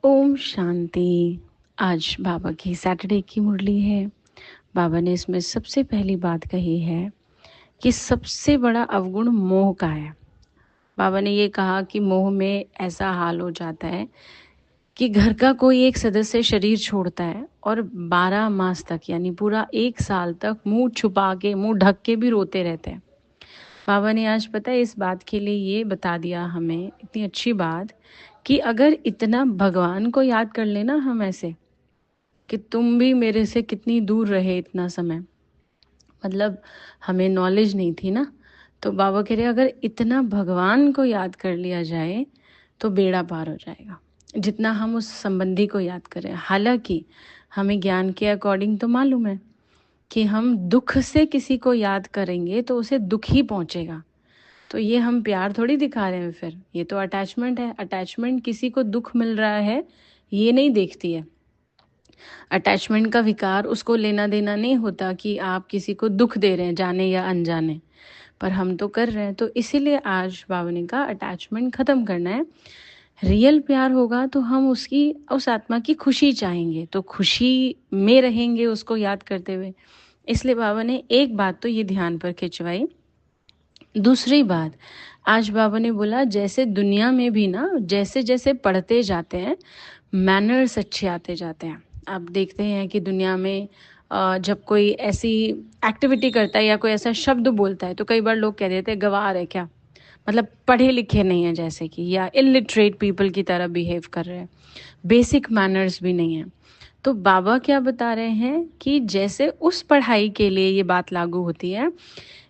ओम शांति। आज बाबा की सैटरडे की मुरली है। बाबा ने इसमें सबसे पहली बात कही है कि सबसे बड़ा अवगुण मोह का है। बाबा ने ये कहा कि मोह में ऐसा हाल हो जाता है कि घर का कोई एक सदस्य शरीर छोड़ता है और 12 मास तक यानी पूरा 1 साल तक मुंह छुपा के, मुंह ढक के भी रोते रहते हैं। बाबा ने आज पता है इस बात के लिए ये बता दिया हमें, इतनी अच्छी बात, कि अगर इतना भगवान को याद कर लेना हम ऐसे कि तुम भी मेरे से कितनी दूर रहे इतना समय, मतलब हमें नॉलेज नहीं थी ना। तो बाबा कह रहे अगर इतना भगवान को याद कर लिया जाए तो बेड़ा पार हो जाएगा, जितना हम उस संबंधी को याद करें। हालांकि हमें ज्ञान के अकॉर्डिंग तो मालूम है कि हम दुख से किसी को याद करेंगे तो उसे दुख ही पहुंचेगा। तो ये हम प्यार थोड़ी दिखा रहे हैं, फिर ये तो अटैचमेंट है। अटैचमेंट किसी को दुख मिल रहा है ये नहीं देखती है। अटैचमेंट का विकार उसको लेना देना नहीं होता कि आप किसी को दुख दे रहे हैं जाने या अनजाने, पर हम तो कर रहे हैं। तो इसीलिए आज बाबा ने कहा अटैचमेंट ख़त्म करना है। रियल प्यार होगा तो हम उसकी, उस आत्मा की खुशी चाहेंगे, तो खुशी में रहेंगे उसको याद करते हुए। इसलिए बाबा ने एक बात तो ये ध्यान पर खिंचवाई। दूसरी बात, आज बाबा ने बोला जैसे दुनिया में भी ना, जैसे जैसे पढ़ते जाते हैं मैनर्स अच्छे आते जाते हैं। आप देखते हैं कि दुनिया में जब कोई ऐसी एक्टिविटी करता है या कोई ऐसा शब्द बोलता है तो कई बार लोग कह देते हैं गवार है क्या, मतलब पढ़े लिखे नहीं है जैसे कि, या इलिटरेट पीपल की तरह बिहेव कर रहे हैं, बेसिक मैनर्स भी नहीं है। तो बाबा क्या बता रहे हैं कि जैसे उस पढ़ाई के लिए ये बात लागू होती है,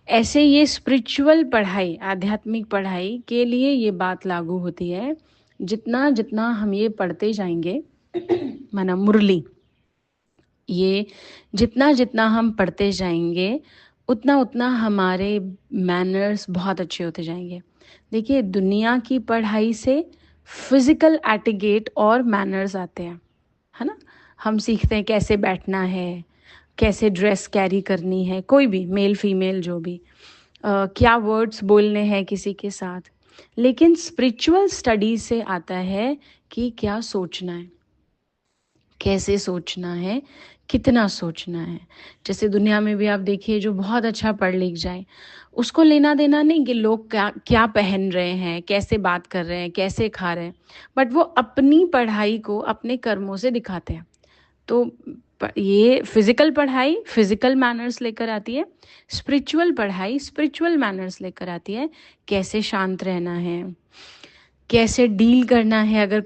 ऐसे ये स्पिरिचुअल पढ़ाई, आध्यात्मिक पढ़ाई के लिए ये बात लागू होती है। जितना जितना हम ये पढ़ते जाएंगे माना मुरली, ये जितना जितना हम पढ़ते जाएंगे उतना उतना हमारे मैनर्स बहुत अच्छे होते जाएंगे। देखिए दुनिया की पढ़ाई से फिजिकल एटिकेट और मैनर्स आते हैं, है ना। हम सीखते हैं कैसे बैठना है, कैसे ड्रेस कैरी करनी है, कोई भी मेल फीमेल जो भी, क्या वर्ड्स बोलने हैं किसी के साथ। लेकिन स्पिरिचुअल स्टडी से आता है कि क्या सोचना है, कैसे सोचना है, कितना सोचना है। जैसे दुनिया में भी आप देखिए जो बहुत अच्छा पढ़ लिख जाए, उसको लेना देना नहीं कि लोग क्या क्या पहन रहे हैं, कैसे बात कर रहे हैं, कैसे खा रहे हैं, बट वो अपनी पढ़ाई को अपने कर्मों से दिखाते हैं। तो ये फिजिकल पढ़ाई फिजिकल मैनर्स लेकर आती है, स्पिरिचुअल पढ़ाई स्पिरिचुअल मैनर्स लेकर आती है। कैसे शांत रहना है, कैसे डील करना है अगर